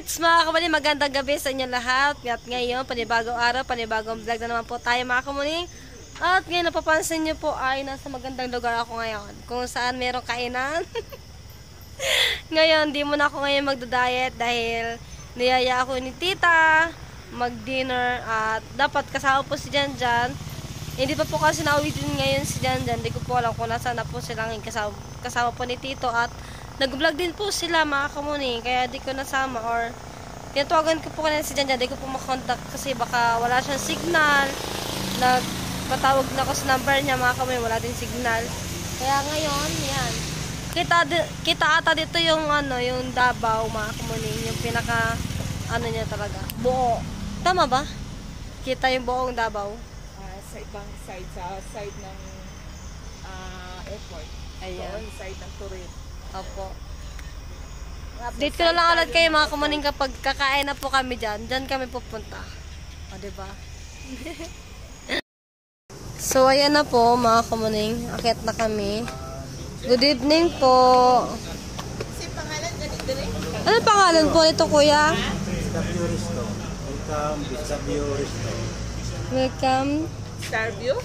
Alright, mga kamuning, magandang gabi sa inyo lahat. At ngayon, panibagong araw, panibagong vlog na naman po tayo mga kamuning. At ngayon, napapansin nyo po ay nasa magandang lugar ako ngayon. Kung saan merong kainan. Ngayon, di muna ako ngayon magda-diet dahil niyaya ako ni tita mag-dinner. At dapat kasama po si Janjan. Hindi pa po kasi nauwitin ngayon si Janjan. Hindi ko po alam kung nasaan na po silang kasama po ni Tito. At nag-vlog din po sila mga kamuning, kaya di ko nasama or tinatawagan ko po kanina si Janjan, di ko po makontak kasi baka wala siyang signal. Nagpatawag na ako sa number niya mga kamuning, wala din signal. Kaya ngayon, yan. Kita ata dito yung yung Davao mga kamuning, yung pinaka niya talaga, buo. Tama ba? Kita yung buong Davao. Sa ibang side, sa side ng airport. Ayan. So, side ng Turin. Opo. Update ko na lang ulit kayo mga kumuning kapag kakain na po kami dyan. Dyan kami pupunta. O, diba? So, ayan na po mga kumuning. Akyat na kami. Good evening po. Kasi pangalan ganito rin? Ano pangalan po ito, kuya? Vistabio Resto. Welcome, Vistabio Resto. Welcome. Starview?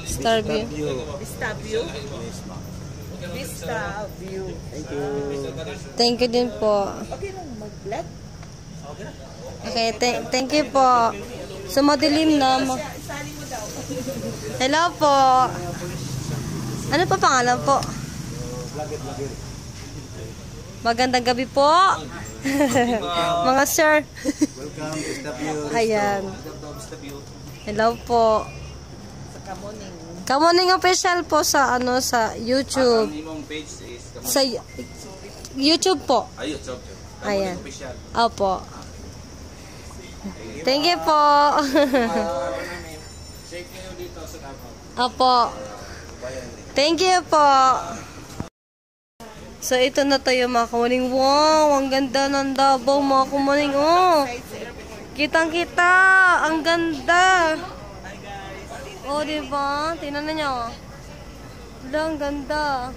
Starview. Vistabio? Vista View. Thank you. Thank you din po. Okay lang mag-vlog? Okay, thank you po. So, madilim na. Isali mo daw. Hello po. Ano pa pangalan po? Magandang gabi po. Mga sir. Welcome, Vistabio Resto. Ayan. Hello po. Sa Kamuning. Kamuning official po sa sa YouTube. Ang imong page is Sa YouTube po. YouTube. Ayan. Official. Opo. Thank you po. Check niyo dito sa Davao. Opo. Thank you po. So, ito na tayo mga kamuning. Wow, ang ganda ng Davao mga kamuning. Oh, kitang-kita. Ang ganda. Oh, diba? Tingnan na nyo. Wala, ang ganda.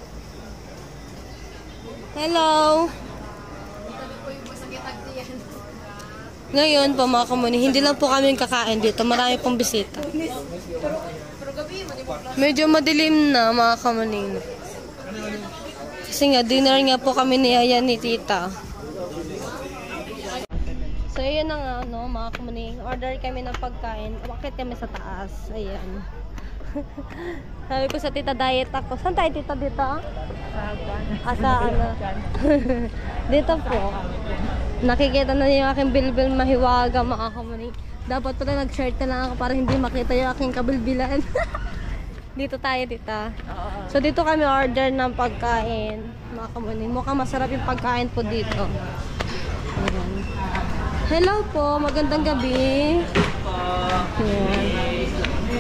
Hello. Ngayon po mga kamuning, hindi lang po kami kakain dito. Marami pong bisita. Medyo madilim na mga kamuning. Kasi nga, dinner nga po kami ni Aya ni Tita. So, yun na nga, mga kamuning. Order kami ng pagkain. Bakit kami sa taas? Ayan. Sabi ko sa tita, diet ako. Saan tayo, tita, dito? Sa dito po. Nakikita na yung aking bilbil mahiwaga, mga kamuning. Dapat pala nag-shirt na lang ako para hindi makita yung aking kabilbilan. Dito tayo, tita. So, dito kami order ng pagkain. Mga kamuning. Mukhang masarap yung pagkain po dito. Ayan. Hello po. Magandang gabi. Ayan.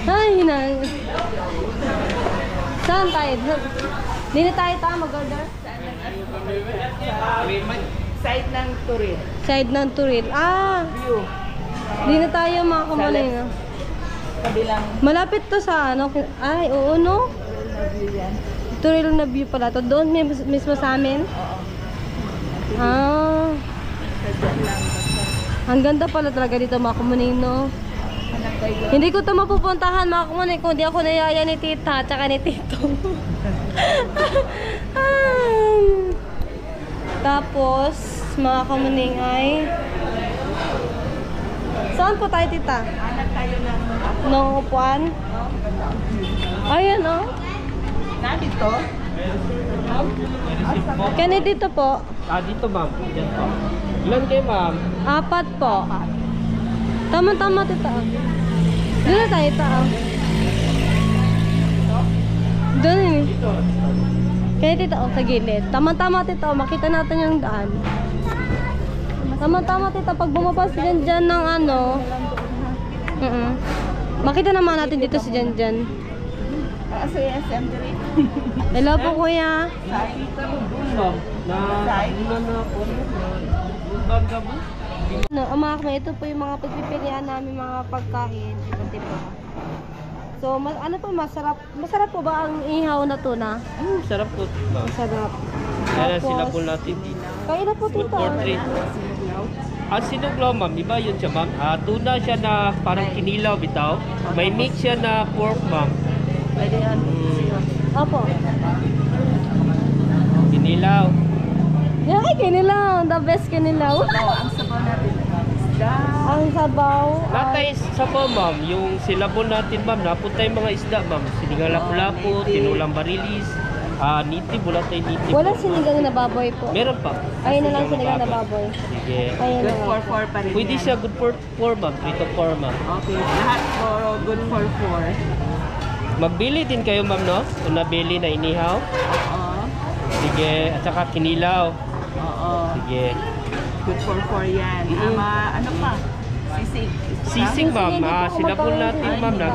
Ay, saan tayo? Dito tayo mag-order? Side ng Turin. Side ng Turin. View. Dito tayo mga kamuning. Kabilang Malapit to sa Ay, oo, no? view yan. Turin na view pala to. Doon mismo sa amin? Oo. Ah. Sadyan lang. Ang ganda pala talaga dito mga kamuning, no? Hanap kayo. Hindi ko ito mapupuntahan mga kamuning kung di ako nayaya ni tita at saka ni tito. Tapos, mga kamuning ay... Saan po tayo, tita? Hanap tayo ng Nung upuan? Ayan, oh. dito. Kani dito po? Dito ma'am. Yan po. Ilan kayo ma'am? 4 po. Tama-tama, tita. Doon na tayo, tita. Doon eh. Kaya tita, sa gilid. Tama-tama, tita. Makita natin yung daan. Tama-tama, tita. Pag bumaba si Janjan ng makita naman natin dito si Janjan. Sa SM rin. Hello po, kuya. Mga ito po yung mga pagpipilian namin mga pagkain. So, ano po masarap? Masarap po ba ang ihaw na tuna? Sarap po. Masarap. Yan ang Tapos, sila po natin dito. Kain na po tita. Portrait. Ang sinuglaw ma'am, iba yun siya ma'am. Tuna siya na parang kinilaw bitaw. May mix siya na pork ma'am. Pwede yan. Opo. Kinilaw. Ay, kinilaw. The best kinilaw. Ang sabaw natin. Isda. Ang sabaw. Natay sa po ma'am, yung silabon natin ma'am, napuntay mga isda ma'am. Sinigang lapu-lapu, tinulang barilis, niti, bulatay niti. Wala sinigang na baboy po. Meron pa. Ayun na lang sinigang na baboy. Sige. Ayun na Good lang. for 4 pa rin Pwede yan. siya good for 4 ma'am, 3 to 4 ma'am. Okay, lahat for good for 4. Magbili din kayo ma'am no? Kung nabili na inihaw. Oo. Sige, at saka kinilaw. Oo. Sige. Good for 4 yan. Ano pa? Sisig. Sisig ma'am, Hindi po ako sinabon makain. natin ma'am na.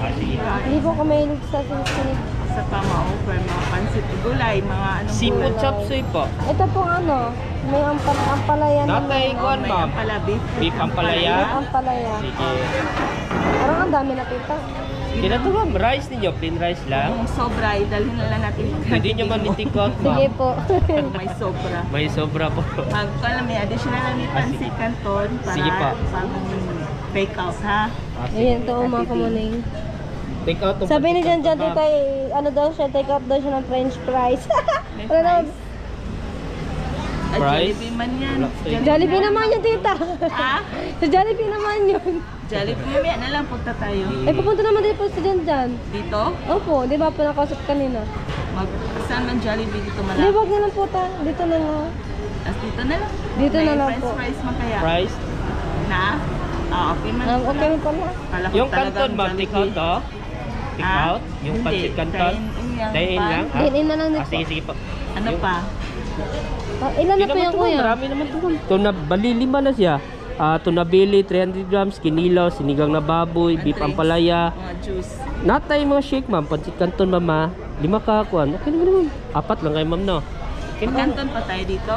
Sige. Hindi po kami hilig sa sinig. Sa pa ma-offer, mga pansit gulay, mga anong Seafood gulay. chop suey po. Ito po ano, may ampalaya na Natay kuan May ma'am. ampala, beef. Beef ampalaya. ampalaya. Sige. Parang ang dami na tita. Kina to ma'am, rice ninyo, plain rice lang. Kung sobra, dalhin na lang natin. Pwede nyo man itikot Sige ma'am. po. Kung may sobra. May sobra po. May additional na may pansit canton para Sige pa. pang bake out ha. Ayan to mga kamuning. Take out tong Sabi ni Jan Jan ma'am. tita, ano daw siya, take out daw siya ng french fries. May Ano daw? fries. Ay, Fries? Jollibee man yan. Wala to eh. Jollibee naman yun tita. Ha? Sa Jollibee naman yun. Jollibee, mamaya na lang punta tayo. Eh pupunta naman din po si Jan Jan. Dito? Opo, di ba po nakausap kanina? Saan man Jollibee dito Di malapit? wag na lang po ta. Dito na lang. As dito na lang. Dito May na lang french po. fries man kaya. Fries. Na? Okay man. Okay mo pala. Kala ko Yung talagang canton ma'am, take out Jollibee. to. Take Ah? out. Yung Hindi, pancit canton. dine-in yan, Dine-in pan. lang. Din na lang din po. Sige, sige po. Ano pa? Ilan na Hindi po naman yung to, ma'am. kuya? Marami naman ito. Tuna, bali 5 na siya. Tunabili, 300 grams, kinilaw, sinigang na baboy, beef Andres. ampalaya. Mga juice. Natay mga shake ma'am, pancit canton mama. 5 kakuan. Okay naman. 4 lang kayo ma'am no. Okay naman. Canton pa tayo dito?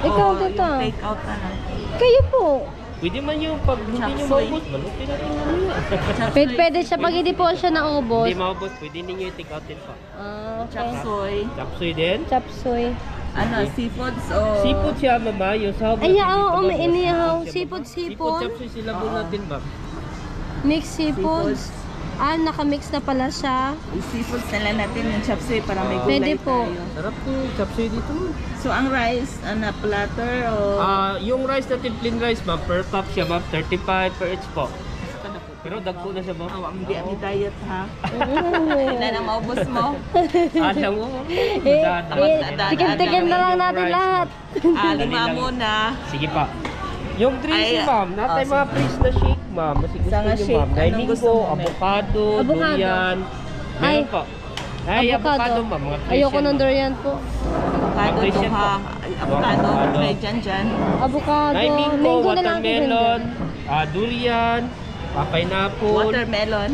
Ikaw, O tita. yung take out na lang? Kayo po. Pwede man yung pag hindi nyo Chapsuey. maubos, malutin natin mamaya. Pwede siya pag hindi po siya naubos. Hindi maubos, pwede ninyo i-take out din pa. Ah, Chop okay. suey. Chapsuy din. Chop suey. Ano, seafoods o... Seafood siya mama, yung sahog. Ay, natin oo, dito, may ma'am. inihaw. Siya, Seafood, ma'am. seafood. Chapsuy sila po natin ma'am. Mixed seafoods. Nakamix na pala siya. Seafoods na lang natin yung chop suey para may gulay Pwede po. tayo. Sarap to, chapsuy dito ma'am. So, ang rice, platter o... Yung rice natin, plain rice ma'am, per cup siya ma'am, 35 per each po. Pero dagko na siya ma'am. Ang di diet ha. Mm. Hindi na maubos mo. Alam mo, Tikim-tikim na lang natin lahat. 5 muna. Sige pa. Yung drinks Ay, ma'am, natay mga freeze na shake ma'am. Kasi gusto Sanga nyo shake, ma'am. anong gusto Laimingo, mo, Mel? avocado, Avocado. durian. Ay, Meron po. Ay, avocado ma'am. Mga Ayoko Christian, ng ma'am. durian po. Avocado Christian to ha. po. Avocado. Avocado. Try dyan. Avocado. Laimingo, Mango na lang din watermelon, dyan. durian, pineapple. Watermelon.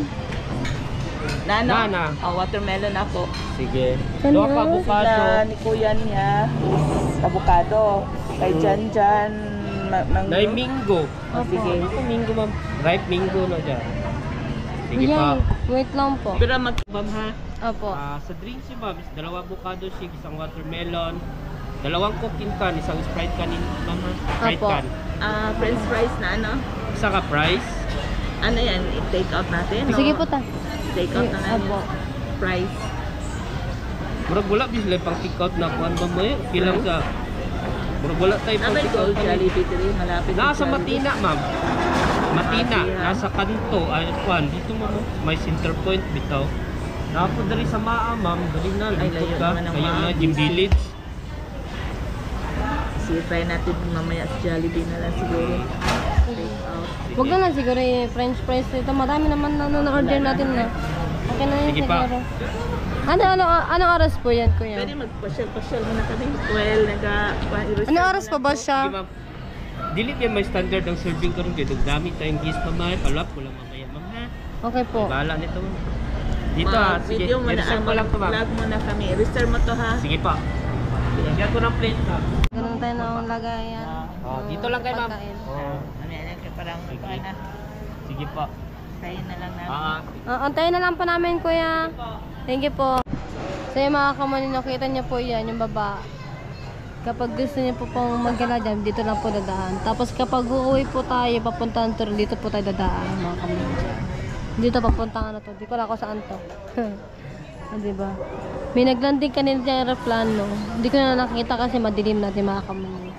Nano? Nana. Watermelon ako. Sige. Ano? Dua ka avocado. Sila ni kuya niya is avocado. Kay Jan mango. Laimingo. Opo. Sige. Ito mingo ma'am. Ripe mingo na dyan. Sige pa. Yan. Wait lang po. Pero mag... Ma'am ha. Opo. Sa drinks si ma'am, is 2 avocado shake, 1 watermelon, 2 cooking can, 1 Sprite can in ma'am ha. Sprite Apo. can. French fries na ano? Isa ka fries. Ano yan? I-take out natin? Sige po ta. Take out na natin Apo. yung fries. Murag wala bisla pang take out na kuan ba mo eh. Kilang sa murag wala tayo pang Abay take ko, out. Jollibee dito malapit. sa Nasa Jollibee. Matina ma'am. Matina, Matina. nasa kanto ay kuan dito ma'am. May center point bitaw. Napo diri sa Maa ma'am, dali na Ay, likod layo ka. naman ang Kayo Maa. na Jim Village. Sige, try natin mamaya sa Jollibee na lang siguro. Take out. Huwag na lang siguro yung french fries dito. Marami naman na-order natin na. Okay na yun Sige pa. siguro. Ano oras po yan, kuya? Pwede magpasyal-pasyal muna kami. Well, Ano oras pa ba siya? Sige ma'am. Dili yan may standard ang serving karon kay dami tayong gis pa may palap ko lang mamaya ma'am ha. Okay po. Bahala nito ma'am. Dito ha, sige. Video mo na, I-reserve ko lang to ma'am. vlog muna kami. Reserve mo to ha. Sige pa. Bigyan ko ng plate ma'am. Ganun tayo na ang lagayan. Dito lang kay ma'am. Pagkain. Mamaya lang kayo parang Sige. na. Sige pa. Tayo na lang namin. Antayin na lang po namin, kuya. Thank you po. So yung mga kamunin, nakita niyo po yan, yung baba. Kapag gusto niyo po pong maggala dyan, dito lang po dadaan. Tapos kapag uuwi po tayo, papuntahan to, dito po tayo dadaan, mga kamancha. Dito papuntahan na to. Di ko lang ako saan to. Diba? May naglanding kanina dyan aeroplano. Hindi ko na nakita kasi madilim natin, mga kamancha.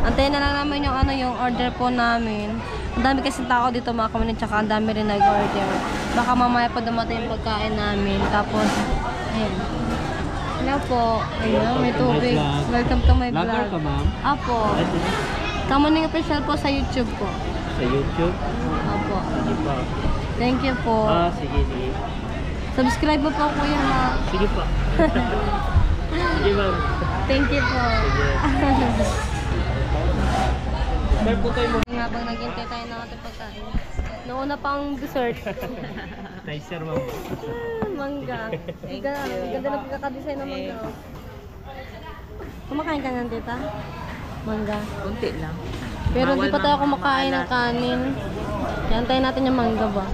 Antayin na lang namin yung yung order po namin. Ang dami kasi tao dito, mga kamancha, tsaka ang dami rin nag-order. Baka mamaya pa dumating yung pagkain namin. Tapos, ayan. Hello po. Ayun, may tubig. Welcome to my Vlogger vlog. ka, ma'am? Apo. Kamuning official po sa YouTube po. Sa YouTube? Apo. Sige pa. Thank you po. Sige, sige. Subscribe mo po kuya ha. Sige pa. Sige, ma'am. Thank you po. Sir po tayo mo. Habang naghintay tayo ng ating pagkain. Nauna pa ang dessert. Nice, sir, ma'am. Mangga. Ganda na pagkakadesign ng mangga. Kumakain ka nga, tita? Mangga. Kunti lang. Pero Bawal di pa tayo mang kumakain ng maalat. kanin. Yantayin natin yung mangga ba?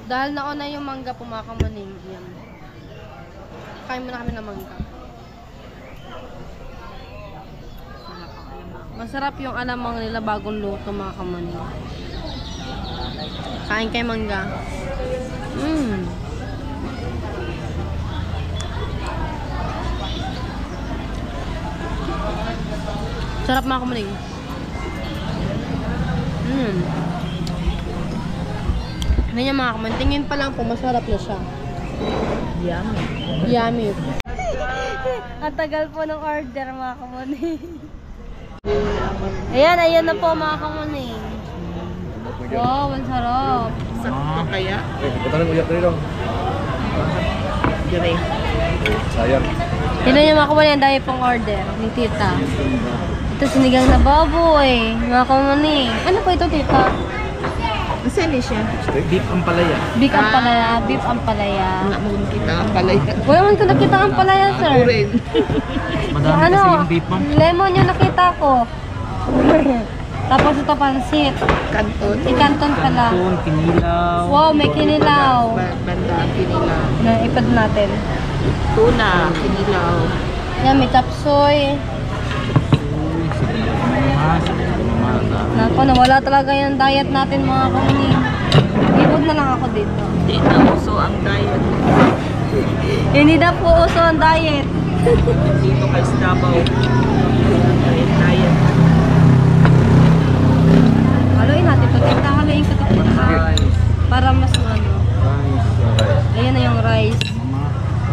Dahil nauna yung mangga, pumakamuning. Yan. Kain muna kami ng mangga. Masarap yung alamang nila bagong luto, mga kamaning. Kain kay mangga. Sarap, mga kamaning. Ano niya, mga kamaning? Tingin pa lang po, masarap na siya. Yummy. Yummy. Ang tagal po ng order, mga kamaning. Ayan na po, mga kamaning. Wow, ang sarap. Sakto kaya? Kita ng uyak rin dong. Dire. Sayang. Tignan niyo, mga kamaning, ang dami pong order ni tita. Ito, sinigang na baboy, mga kamaning. Ano po ito, tita? Saan siya? Beef ang palaya. Beef ang palaya, beef ang palaya. Nga mo kita ang palay. Wala man ko nakita ang palaya, sir. Ako rin. Madami Ano, kasi yung beef, ma'am. lemon yung nakita ko. Tapos ito pansit. Kanton. Ikanton pala. Kanton, kinilaw. Wow, may kinilaw. Banda, kinilaw. Na ipad natin. Tuna, kinilaw. Yan, may chapsoy. Nako, nawala talaga yung diet natin, mga kamaning. Ibog na lang ako dito. Hindi na uso ang diet. Hindi na po uso ang diet. Dito kay Stabaw. Diet. Haluin natin ito. Tita, haluin ko ito. Para mas ano. Ayan na yung rice.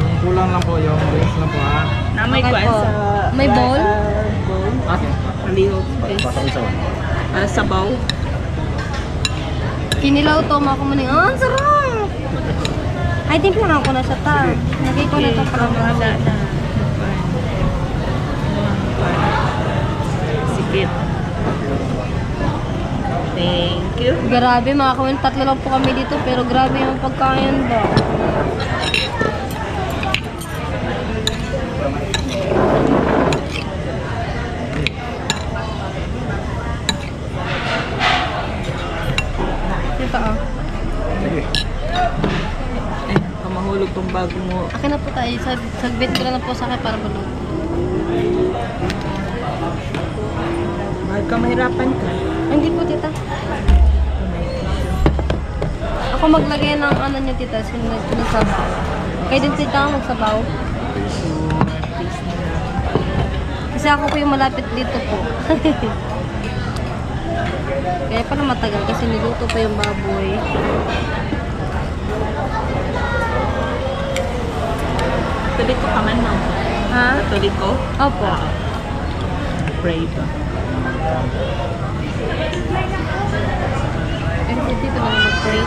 Yung kulang lang po, yung rice lang po ha. Na may Okay kuwan po. sa... May bowl? bowl. Okay. Palihog. Pasok isa. Sabaw. Kinilaw to, mga kamaning. Ah, ang sarap! Ay, timplahan ko na siya, ta. Lagay ko na ito para Wala na. Sikit. Thank you. Grabe, mga kamaning. 3 lang po kami dito, pero grabe yung pagkain ba. Ito, ah. Sige. Kamahulog tong bago mo. Akin na po tayo. Sagbit ko na po sa akin para maluto. Mahal ka, mahirapan ka. Hindi po, tita. Ako maglagay ng ano niya, tita. Sinasabaw. Kayo din, tita, magsabaw. Kasi ako po yung malapit dito po. Kaya pala matagal kasi niluto pa yung baboy. Tuloy ko ka man, ma'am. Ha? Tuloy ko? Opo. Brave. Kasi dito na mag-pray.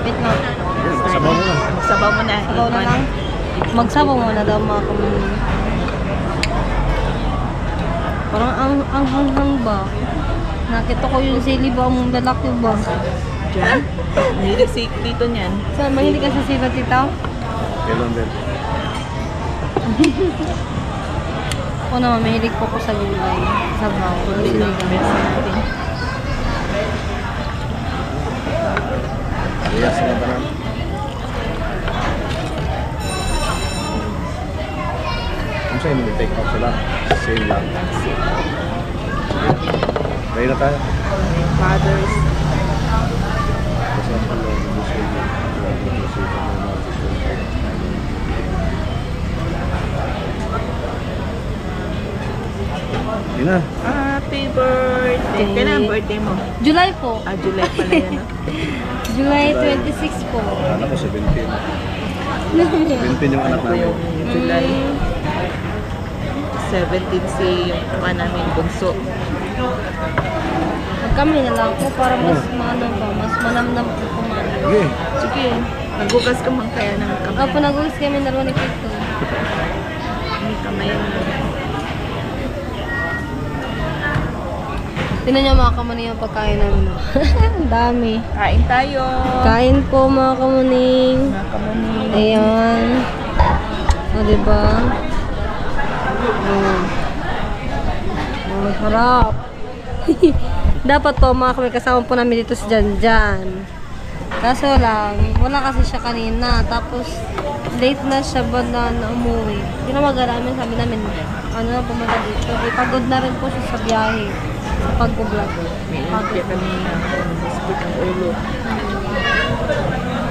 Wait lang. Sabaw mo lang. Sabaw mo na. Sabaw na lang. Magsabaw muna daw, mga kamaning. Parang ang hanghang ba? Nakita ko yung sili ba, ang lalaki ba? Diyan. Mahilig si dito niyan. Saan, mahilig ka sa sila, tita? Kailan din. Ako naman, mahilig po ko sa gulay. Sabaw. Tuloy lang. Best natin. Yes, nga ba Kung sa'yo, take off sila. Same lang. Dahil na tayo. Fathers. Kasi ang pala, gusto niya. Hindi na. Happy birthday. Kailan ang birthday mo? July po. July pala yan, no? July 26 po. Anak ko, 17. 17 yung anak namin. July 17 si yung namin bunso. Kami na lang po para mas maano ba, mas manamnam po kumain. Sige. Sige, nagugas ka man kaya ng kamay. Opo, nag-uus kami dalawa ni Pito. May kamay mo. Tinan niyo mga kamuning yung pagkain namin. Ang dami. Kain tayo. Kain po mga kamuning. Mga kamuning. Ayan. O, diba? Oh, harap. Dapat po mga kami kasama po namin dito si Janjan. Kaso lang, wala kasi siya kanina. Tapos, late na siya ba na umuwi. Tinawagan namin, sabi namin, ano na pumunta dito. Pagod na rin po siya sa biyahe. Sa pag-vlog. May inipya kami na biskit ang ulo.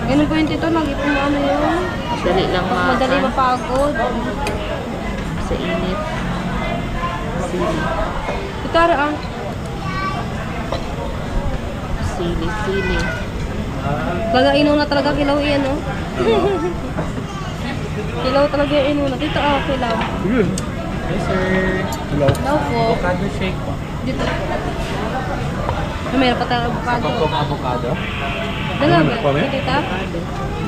Ganun po yung tito, lagi po ano yun. Dali lang Madali makan mapagod. sa init. Sili. Itara ang Sili. Talaga na talaga kilaw iyan, no? Kilaw talaga yung inuna. Dito kilaw. Sige. Yes, sir. Hello. Daw po. Avocado shake po. Dito po. Mayroon pa tayong avocado. Avocado. Dalawa Ano pa, ba? may? Tita?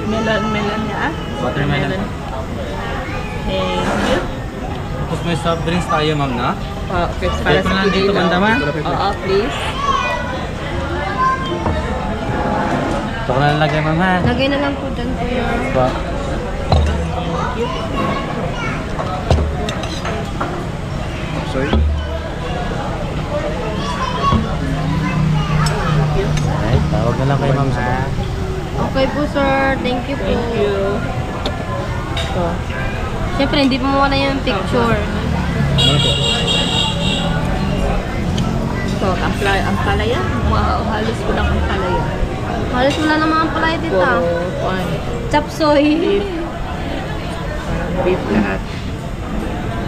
Melon niya Watermelon. Thank you. Tapos may soft drinks tayo, ma'am, na? Okay, para sa dito, kilaw. banda, ma? Oo, please. Ito ko na nalagay, ma'am, ha? Lagay na lang po dyan po yung... Pa. Sorry. Ay, tawag na lang kay ma'am sa Okay po, sir. Thank you po. Thank you. Ito. Siyempre, hindi po mawala yung picture. Ano to? Ito, ang palaya. Halos ko lang ang palaya. Halos wala naman ang palay, tita. Chapsoy. Beef lahat.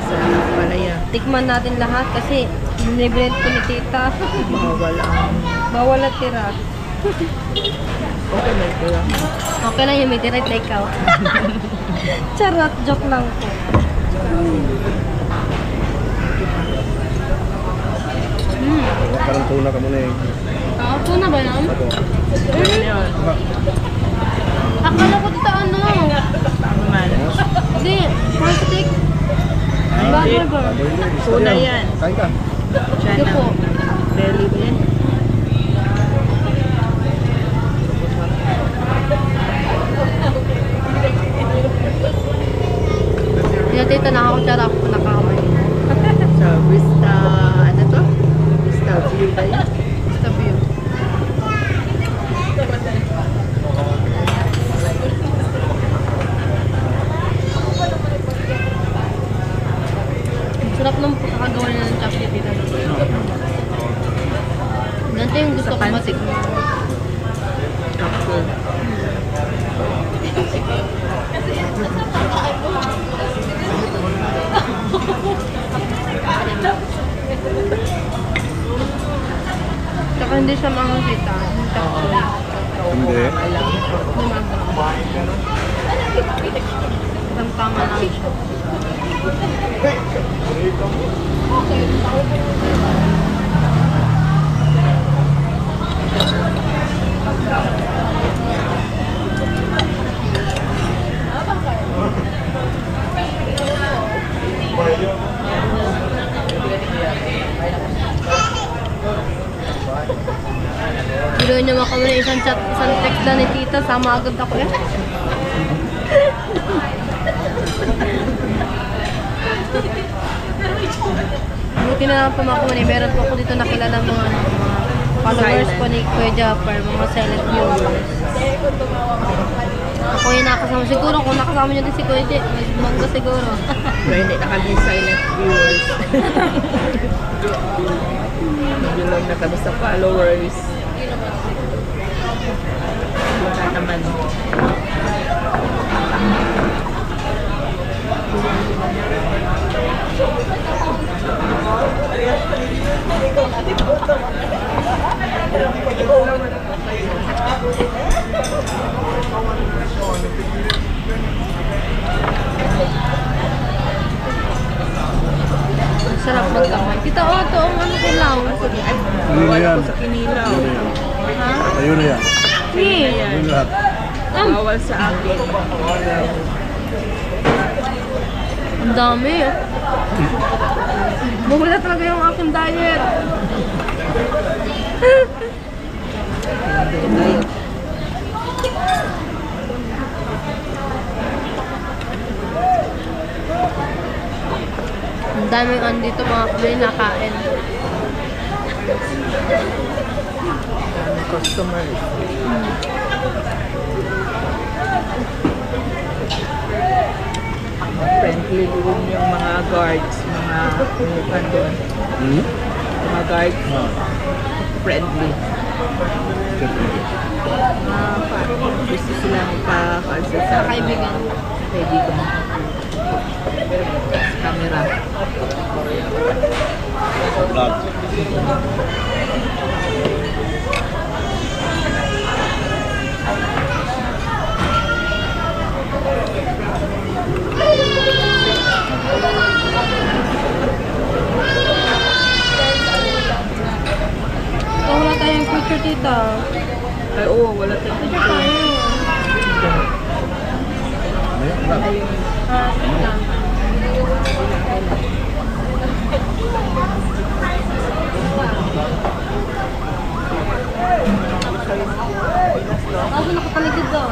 Sa palaya. Tikman natin lahat kasi libre po ni tita. Bawal ang... Bawal na tira. Okay, may tira. Okay lang yung may tira, take out. Charot, joke lang po. Parang tuna ka muna eh. Ito na ba yan? Ako. Yun. Akala ko dito ano? Ano man? Hindi, plastic. Burger ba? Tuna yan. Kain ka. Siya Ito na. po. Belly din. Hindi tita, nakakutsara ako nakakamay. Sa Vista, ano to? Vista View ba yun? Basta view. Ang sarap ng pagkakagawa niya ng chocolate dito. Ganito yung gusto ko matikman. Okay. Tsaka hindi siya mahal tita. Hindi. Tama lang siya. Biruin niyo mga kamuna, isang text lang ni tita, sama agad ako eh. Buti na lang po mga kamuna, meron po ako dito nakilala mga followers po ni Kuya Japper, mga silent viewers. Ako yung nakasama. Siguro kung nakasama niyo din si Kuya J, may mangga siguro. Pero hindi na kami silent viewers. Bilog na kami sa followers. Wala naman. Sarap magkamay. Tita, oh, ito ang ano ko lang. Bawal ako sa kinilaw. Ha? Ayun na yan. Ni. Ayun lahat. Bawal sa akin. Ang dami eh. Bumula talaga yung aking diet. Ang daming andito mga kulay nakain. Customers. Friendly room yung mga guards, mga ano doon. Mga guards, friendly. Gusto silang pa-kalsa sa Kaibigan. kaibigan. Camera. Vlog. Oh, wala tayong picture tita. Ay, oo, wala tayong picture. Ayun. Ako nakapaligid doon.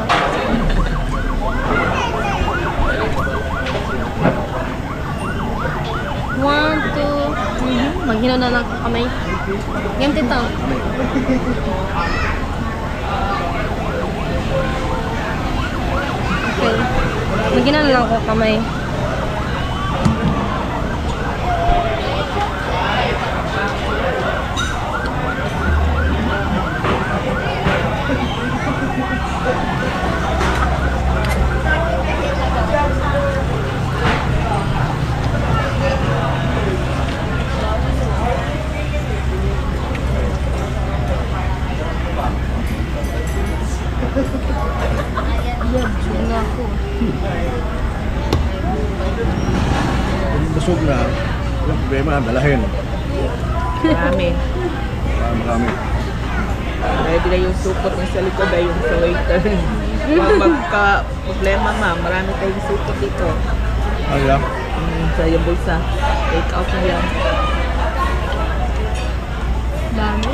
One, two. Maghinaw na lang kamay. Game tita. Okay. Maghinaw na lang ako kamay. Yan ako. Kung busog na, yung problema, dalahin. Marami. Marami. Ready na yung supot ng sa likod ay yung sa waiter. Huwag magka-problema ma, marami tayong supot dito. Ano yan? Sa yung bulsa. Take out na yan. Dami.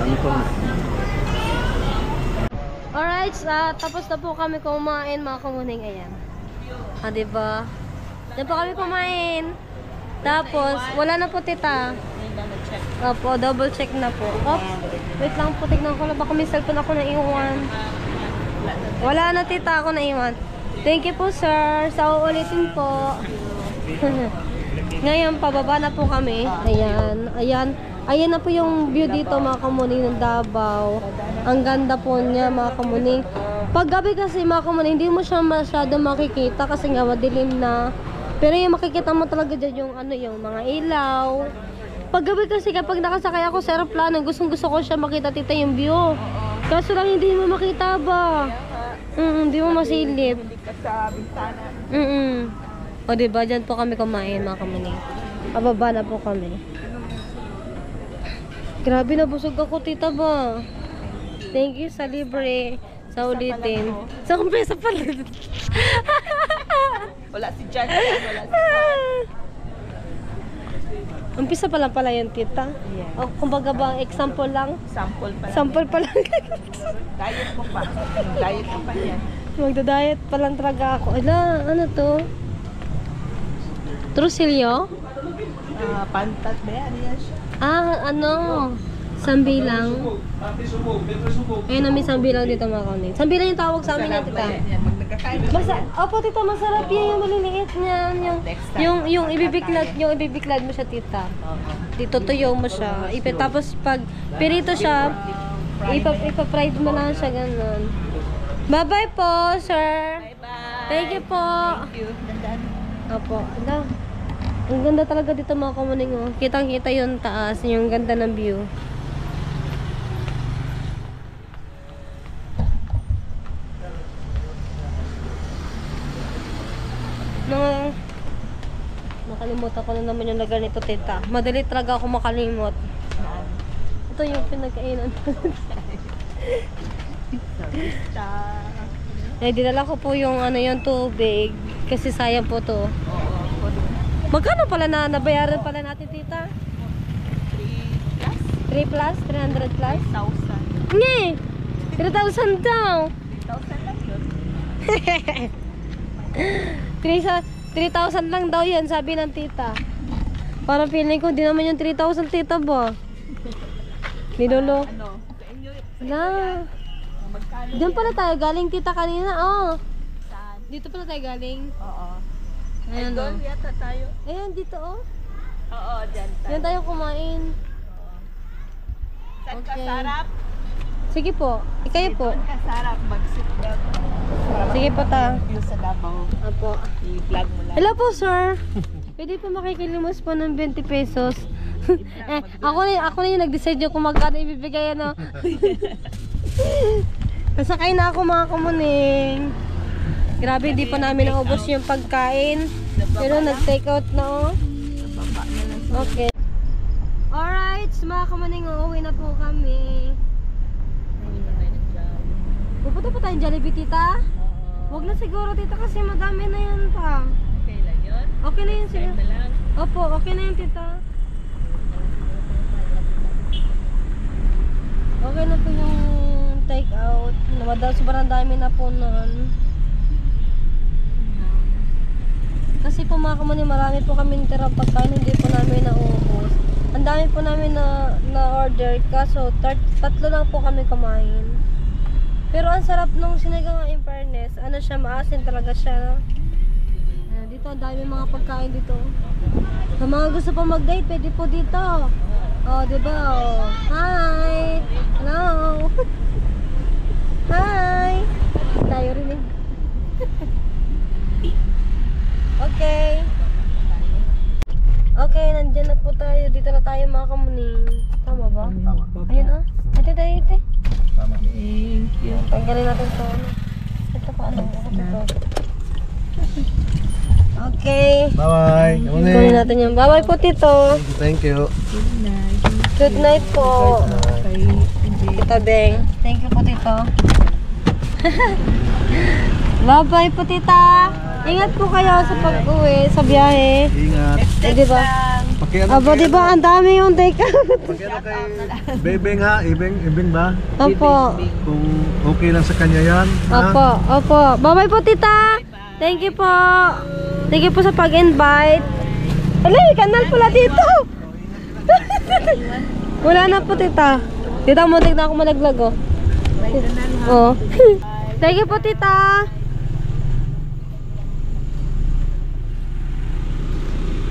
Ano to? Alright, tapos na po kami kumain mga kamuning. Ayan. Diba? Diyan po kami kumain. Tapos, wala na po tita. Opo, double check na po. Oops, wait lang po, tignan ko lang. Baka may cellphone ako naiwan. Wala na tita, ako naiwan. Thank you po sir. Sa uulitin po. Ngayon, pababa na po kami. Ayan, ayan. Ayan na po yung view dito mga kamuning ng Davao. Ang ganda po niya mga kamuning. Pag gabi kasi mga kamuning, hindi mo siya masyado makikita kasi nga madilim na. Pero yung makikita mo talaga dyan yung ano, yung mga ilaw. Pag gabi kasi kapag nakasakay ako sa aeroplano, gustong gusto ko siya makita tita yung view. Kaso lang hindi mo makita ba? Hindi mo masilip. Hindi ka sa bintana. O diba, dyan po kami kumain mga kamuning. Pababa na po kami. Grabe na busog ako tita ba? Thank you sa libre. Sa ulitin. Sa kumpesa pala. Wala si Jan. Wala si Jan. Umpisa pa lang pala yan tita. Yeah. O kumbaga ba, example lang? Sample pa lang. Sample pa lang. Diet mo pa. Diet mo pa yan. Magda-diet pa lang talaga ako. Ala, ano to? Trusilyo? Pantat ba yan? Yan siya. Ano? Sambilang. Ayun na, may sambilang dito mga kaunin. Sambilang yung tawag sa amin yan, tita. Yan, pag nagkakain. Opo, tita, masarap yan. Yung maliliit niyan. Yung ibibiklad mo siya, tita. Itutuyo mo siya. Tapos pag pirito siya, ipa-fried mo lang siya, ganun. Bye-bye po, sir. Bye-bye. Thank you po. Thank you. Dandan. Opo. Ang ganda talaga dito mga kamuning, oh. Kitang-kita yung taas, yung ganda ng view. Nakalimutan ko na naman yung lugar nito, tita. Madali talaga ako makalimot. Ito yung pinagkainan. Dinala ko po yung yung tubig kasi sayang po to. Magkano pala nabayaran pala natin, tita? 3 plus? 300 plus? 1,000. Nge! 3,000 daw! 3,000 lang yun. 3,000 lang daw yan, sabi ng tita. Parang feeling ko, di naman yung 3,000, tita ba? Nilolo. Ano? Sa inyo. Wala. Magkano? Diyan pala tayo galing, tita, kanina. Oh. Saan? Dito pala tayo galing. Oo. Ayan, Doon oh. yata tayo. Ayan, dito, oh. Oo, dyan tayo. Diyan tayo kumain. Saan ka Okay. sarap? Sige po. Ikayo po. Doon ka sarap. Mag-sit down. Sige po, ta. View sa Davao. Apo. I-vlog mo lang. Hello po, sir. Pwede po makikilimos po ng 20 pesos. Ako na yung nag-decide yung kung magkano ibibigay, ano. Nasakay na ako, mga kamuning. Grabe, di pa namin naubos yung pagkain. Pero nag-take out na, oh. Okay. Alright, mga kamuning, uuwi na po kami. Pupunta pa tayong Jollibee, tita? Huwag na siguro, tita, kasi madami na yan pa. Okay lang yun. Okay na yun, sir. Na lang. Opo, okay na yun, tita. Okay na po yung take out. Sobrang dami na po nun. Kasi po mga kamuning, marami po kami tirang pagkain, hindi po namin nauubos. Ang dami po namin na order, kaso tatlo lang po kami kumain. Pero ang sarap nung sinigang, in fairness. Ano siya, maasin talaga siya. Dito, ang dami mga pagkain dito. Sa mga gusto pa mag-date, pwede po dito. Oh, diba? Oh. Hi! Hello! Hi! Tayo rin eh. Okay. Okay, nandiyan na po tayo. Dito na tayo mga kamuning. Tama ba? Tama. Ayun ah. Ate tayo, ate. Tama. Thank you. Tanggalin natin ito. Ito pa, ano? Ito. Okay. Bye-bye. Kunin natin yung bye-bye po, tito. Thank you. Good night. Good night po. Kay Tita Beng. Thank you po, tito. Bye-bye po, tita. Ingat po kayo sa pag-uwi, sa biyahe. Ingat. Di ba? Aba, di ba? Ang dami yung take out. Pagkano kay Bebeng ha? Ibeng ba? Opo. Kung okay lang sa kanya yan. ha? Opo, opo. Bye-bye po, tita. Thank you po. Thank you po sa pag-invite. Ala, may kanal pala dito. Wala na po, tita. Tita, muntik na ako malaglag, oh. Oh. Thank you po, tita.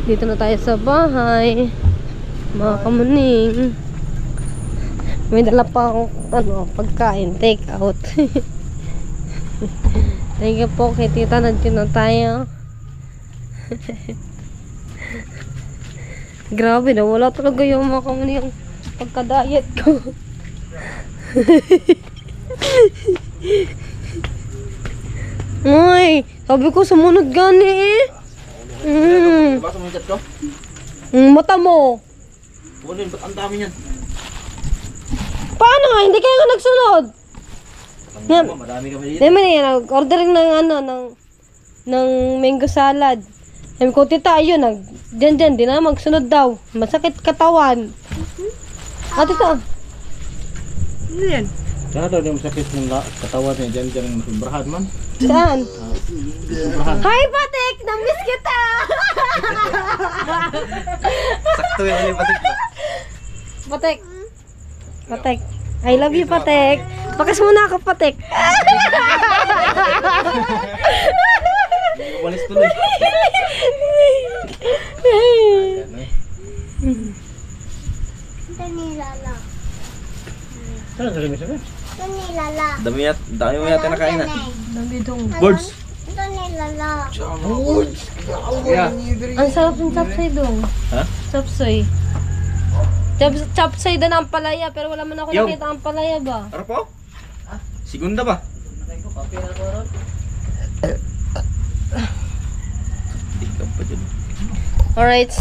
Dito na tayo sa bahay. Mga kamuning. May dala pa akong pagkain, take out. Thank you po kay tita, nandiyan na tayo. Grabe na, wala talaga yung mga kamuning pagka-diet ko. Uy, sabi ko sumunod gani eh. Basta mo yung ko? Mata mo. Kunin, ba't ang dami yan? Paano nga? Hindi kayo nga nagsunod. Yan. Madami kami dito. Hindi man yan. Ordering ng ng mango salad. Sabi ko, tita, ayun. Dyan, di na magsunod daw. Masakit katawan. At ito. Ano yan? Kaya daw yung sakit ng katawan niya dyan yung sobrahan man. Saan? Sobrahan. Hi, Patek! Namiss kita! Sakto yung ano yung patik ba? Patek. Patek. I love you, Patek. Bakas muna ako, Patek. Walis tuloy. Saan sa rin siya? Dami mo yata nakain na. Birds. Ang sarap ng chapsoy dong. Ha? Chapsoy. Chapsoy doon ang palaya, pero wala man ako Yo. nakita ang palaya ba? Ano po? Segunda ba? Di ka pa dyan. Alright.